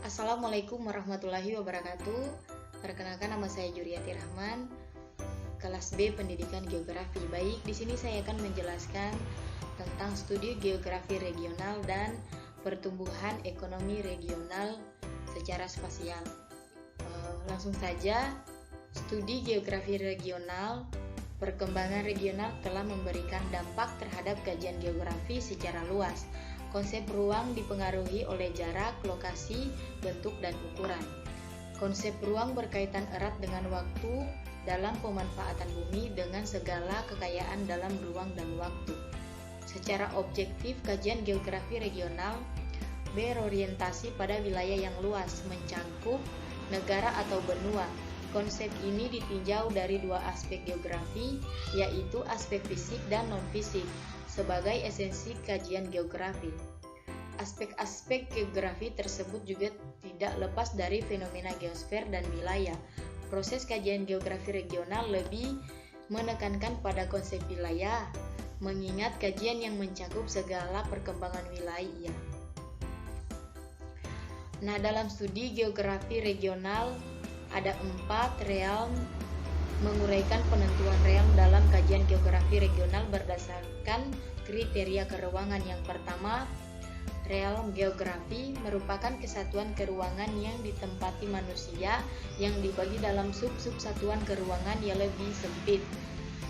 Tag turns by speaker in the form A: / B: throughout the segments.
A: Assalamualaikum warahmatullahi wabarakatuh. Perkenalkan, nama saya Juriati Rahman, kelas B Pendidikan Geografi. Baik, di sini saya akan menjelaskan tentang studi geografi regional dan pertumbuhan ekonomi regional secara spasial. Langsung saja, studi geografi regional, perkembangan regional telah memberikan dampak terhadap kajian geografi secara luas. Konsep ruang dipengaruhi oleh jarak, lokasi, bentuk, dan ukuran. Konsep ruang berkaitan erat dengan waktu dalam pemanfaatan bumi dengan segala kekayaan dalam ruang dan waktu. Secara objektif, kajian geografi regional berorientasi pada wilayah yang luas, mencangkup negara atau benua. Konsep ini ditinjau dari dua aspek geografi, yaitu aspek fisik dan non-fisik, sebagai esensi kajian geografi. Aspek-aspek geografi tersebut juga tidak lepas dari fenomena geosfer dan wilayah. Proses kajian geografi regional lebih menekankan pada konsep wilayah, mengingat kajian yang mencakup segala perkembangan wilayah. Nah, dalam studi geografi regional ada 4 realm. Menguraikan penentuan realm dalam kajian geografi regional berdasarkan kriteria keruangan. Yang pertama, realm geografi merupakan kesatuan keruangan yang ditempati manusia yang dibagi dalam sub-sub satuan keruangan yang lebih sempit.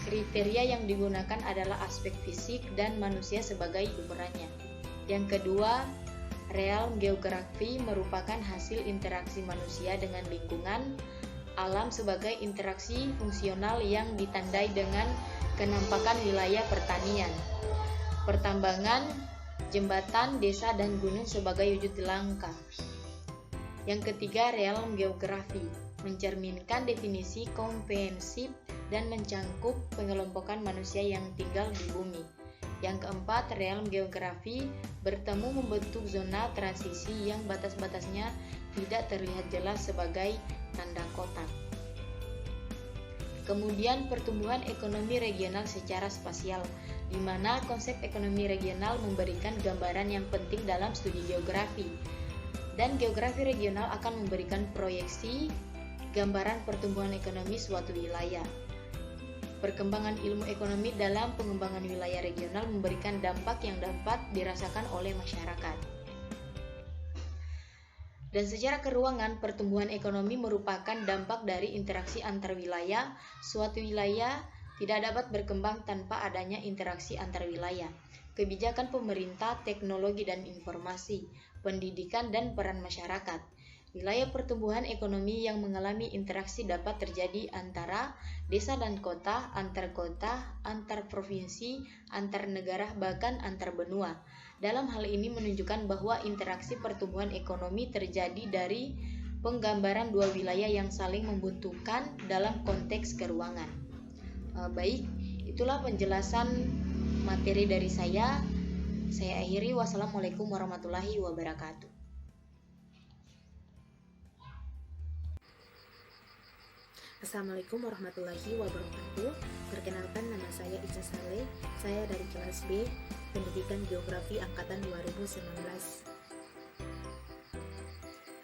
A: Kriteria yang digunakan adalah aspek fisik dan manusia sebagai ukurannya. Yang kedua, realm geografi merupakan hasil interaksi manusia dengan lingkungan alam sebagai interaksi fungsional yang ditandai dengan kenampakan wilayah pertanian, pertambangan, jembatan, desa, dan gunung sebagai wujud langka. Yang ketiga, realm geografi mencerminkan definisi komprehensif dan mencangkup pengelompokan manusia yang tinggal di bumi. Yang keempat, realm geografi bertemu membentuk zona transisi yang batas-batasnya tidak terlihat jelas sebagai tanda kotak. Kemudian pertumbuhan ekonomi regional secara spasial, di mana konsep ekonomi regional memberikan gambaran yang penting dalam studi geografi. Dan geografi regional akan memberikan proyeksi gambaran pertumbuhan ekonomi suatu wilayah. Perkembangan ilmu ekonomi dalam pengembangan wilayah regional memberikan dampak yang dapat dirasakan oleh masyarakat. Dan secara keruangan, pertumbuhan ekonomi merupakan dampak dari interaksi antar wilayah. Suatu wilayah tidak dapat berkembang tanpa adanya interaksi antar wilayah. Kebijakan pemerintah, teknologi dan informasi, pendidikan dan peran masyarakat. Wilayah pertumbuhan ekonomi yang mengalami interaksi dapat terjadi antara desa dan kota, antar provinsi, antar negara, bahkan antar benua. Dalam hal ini menunjukkan bahwa interaksi pertumbuhan ekonomi terjadi dari penggambaran dua wilayah yang saling membutuhkan dalam konteks keruangan. Baik, itulah penjelasan materi dari saya. Saya akhiri. Wassalamualaikum warahmatullahi wabarakatuh.
B: Assalamualaikum warahmatullahi wabarakatuh. Perkenalkan, nama saya Ica Saleh. Saya dari kelas B Pendidikan Geografi Angkatan 2019.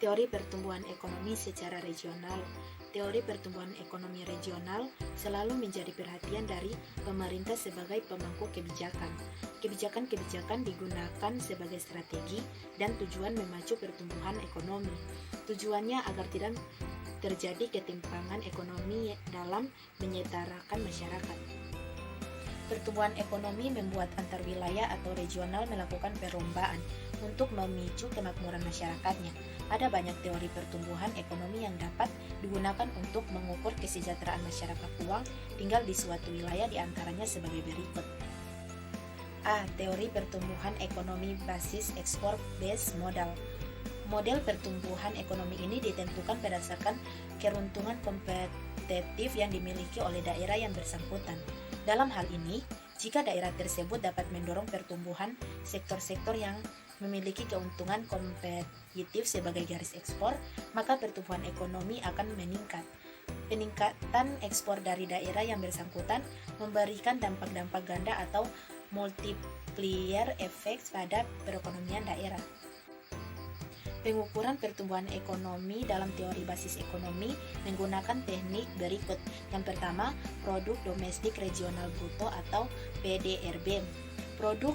B: Teori pertumbuhan ekonomi secara regional. Teori pertumbuhan ekonomi regional selalu menjadi perhatian dari pemerintah sebagai pemangku kebijakan. Kebijakan-kebijakan digunakan sebagai strategi dan tujuan memacu pertumbuhan ekonomi. Tujuannya agar tidak terjadi ketimpangan ekonomi dalam menyetarakan masyarakat. Pertumbuhan ekonomi membuat antar wilayah atau regional melakukan perlombaan untuk memicu kemakmuran masyarakatnya. Ada banyak teori pertumbuhan ekonomi yang dapat digunakan untuk mengukur kesejahteraan masyarakat uang tinggal di suatu wilayah, diantaranya sebagai berikut. A. Teori pertumbuhan ekonomi basis ekspor base modal. Model pertumbuhan ekonomi ini ditentukan berdasarkan keuntungan kompetitif yang dimiliki oleh daerah yang bersangkutan. Dalam hal ini, jika daerah tersebut dapat mendorong pertumbuhan sektor-sektor yang memiliki keuntungan kompetitif sebagai garis ekspor, maka pertumbuhan ekonomi akan meningkat. Peningkatan ekspor dari daerah yang bersangkutan memberikan dampak-dampak ganda atau multiplier effects pada perekonomian daerah. Pengukuran pertumbuhan ekonomi dalam teori basis ekonomi menggunakan teknik berikut. Yang pertama, produk domestik regional bruto atau PDRB. Produk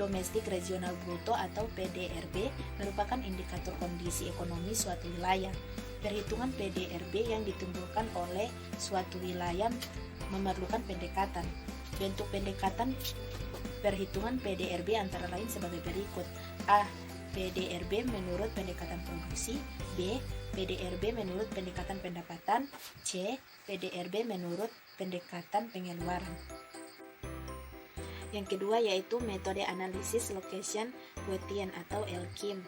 B: domestik regional bruto atau PDRB merupakan indikator kondisi ekonomi suatu wilayah. Perhitungan PDRB yang ditimbulkan oleh suatu wilayah memerlukan pendekatan. Bentuk pendekatan perhitungan PDRB antara lain sebagai berikut. A. PDRB menurut pendekatan produksi. B. PDRB menurut pendekatan pendapatan. C. PDRB menurut pendekatan pengeluaran. Yang kedua yaitu metode analisis location quotient atau LQM.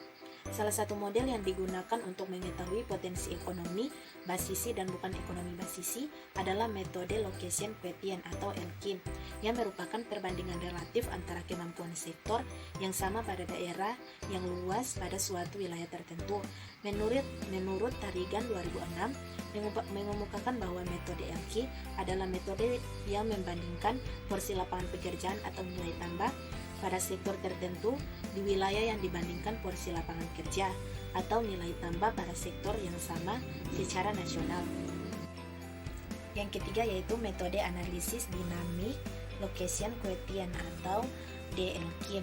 B: Salah satu model yang digunakan untuk mengetahui potensi ekonomi basisi dan bukan ekonomi basisi adalah metode location quotient atau LQM, yang merupakan perbandingan relatif antara kemampuan sektor yang sama pada daerah yang luas pada suatu wilayah tertentu. Menurut Tarigan 2006 mengemukakan bahwa metode LQ adalah metode yang membandingkan porsi lapangan pekerjaan atau nilai tambah pada sektor tertentu di wilayah yang dibandingkan porsi lapangan kerja atau nilai tambah pada sektor yang sama secara nasional. Yang ketiga yaitu metode analisis dinamik location quotient atau DLQ.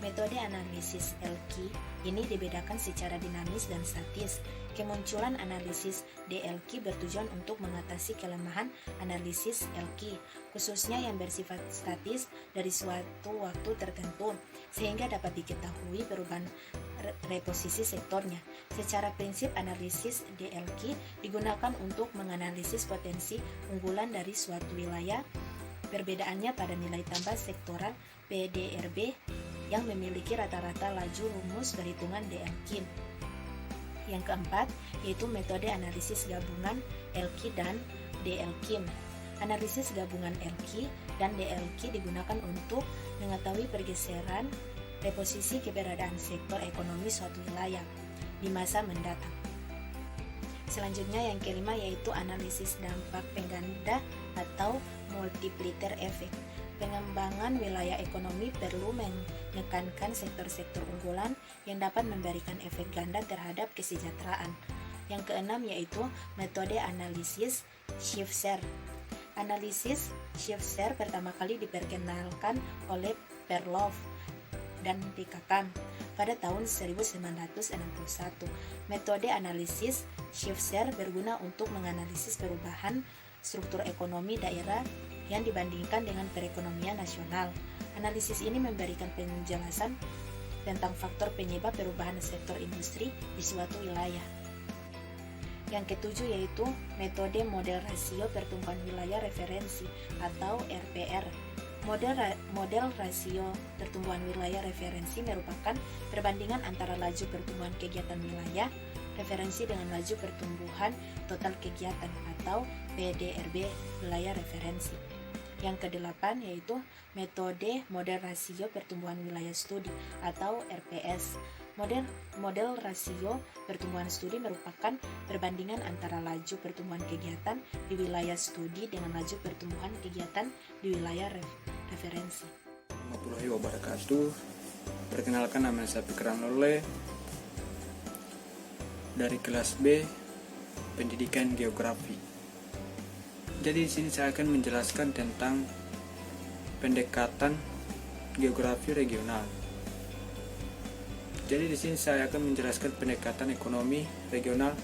B: Metode analisis LQ ini dibedakan secara dinamis dan statis. Kemunculan analisis DLQ bertujuan untuk mengatasi kelemahan analisis LQ, khususnya yang bersifat statis dari suatu waktu tertentu, sehingga dapat diketahui perubahan reposisi sektornya. Secara prinsip, analisis DLQ digunakan untuk menganalisis potensi unggulan dari suatu wilayah. Perbedaannya pada nilai tambah sektoral PDRB yang memiliki rata-rata laju rumus perhitungan DLQ. Yang keempat yaitu metode analisis gabungan LQ dan DLQ. Analisis gabungan LQ dan DLQ digunakan untuk mengetahui pergeseran reposisi keberadaan sektor ekonomi suatu wilayah di masa mendatang. Selanjutnya yang kelima yaitu analisis dampak pengganda atau multiplier effect. Pengembangan wilayah ekonomi perlu menekankan sektor-sektor unggulan yang dapat memberikan efek ganda terhadap kesejahteraan. Yang keenam yaitu metode analisis Schaeffer. Analisis Schaeffer pertama kali diperkenalkan oleh Perloff dan Pikakam pada tahun 1961. Metode analisis Schaeffer berguna untuk menganalisis perubahan struktur ekonomi daerah yang dibandingkan dengan perekonomian nasional. Analisis ini memberikan penjelasan tentang faktor penyebab perubahan sektor industri di suatu wilayah. Yang ketujuh yaitu metode model rasio pertumbuhan wilayah referensi atau RPR. Model rasio pertumbuhan wilayah referensi merupakan perbandingan antara laju pertumbuhan kegiatan wilayah referensi dengan laju pertumbuhan total kegiatan atau PDRB wilayah referensi. Yang kedelapan yaitu metode model rasio pertumbuhan wilayah studi atau RPS. Model rasio pertumbuhan studi merupakan perbandingan antara laju pertumbuhan kegiatan di wilayah studi dengan laju pertumbuhan kegiatan di wilayah referensi.
C: Warahmatullahi wabarakatuh. Perkenalkan, nama saya Fikran Lole dari kelas B Pendidikan Geografi. Jadi di sini saya akan menjelaskan tentang pendekatan geografi regional. Jadi di sini saya akan menjelaskan pendekatan ekonomi regional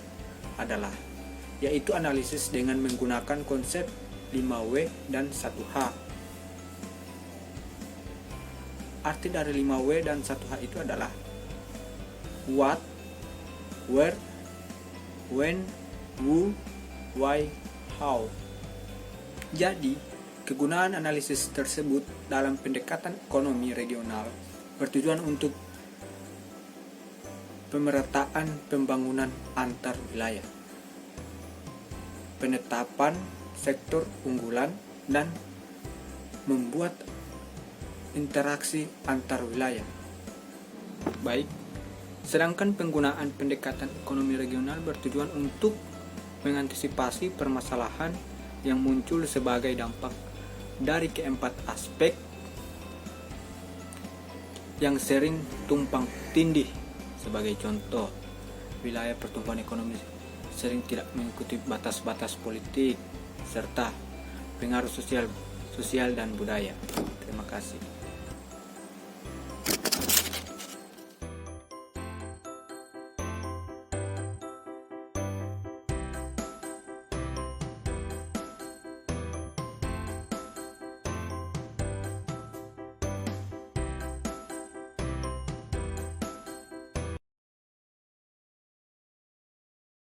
C: adalah yaitu analisis dengan menggunakan konsep 5W dan 1H. Arti dari 5W dan 1H itu adalah what, where, when, who, why, how. Jadi, kegunaan analisis tersebut dalam pendekatan ekonomi regional bertujuan untuk pemerataan pembangunan antar wilayah, penetapan sektor unggulan, dan membuat interaksi antar wilayah. Baik, sedangkan penggunaan pendekatan ekonomi regional bertujuan untuk mengantisipasi permasalahan yang muncul sebagai dampak dari keempat aspek yang sering tumpang tindih. Sebagai contoh, wilayah pertumbuhan ekonomi sering tidak mengikuti batas-batas politik serta pengaruh sosial dan budaya. Terima kasih.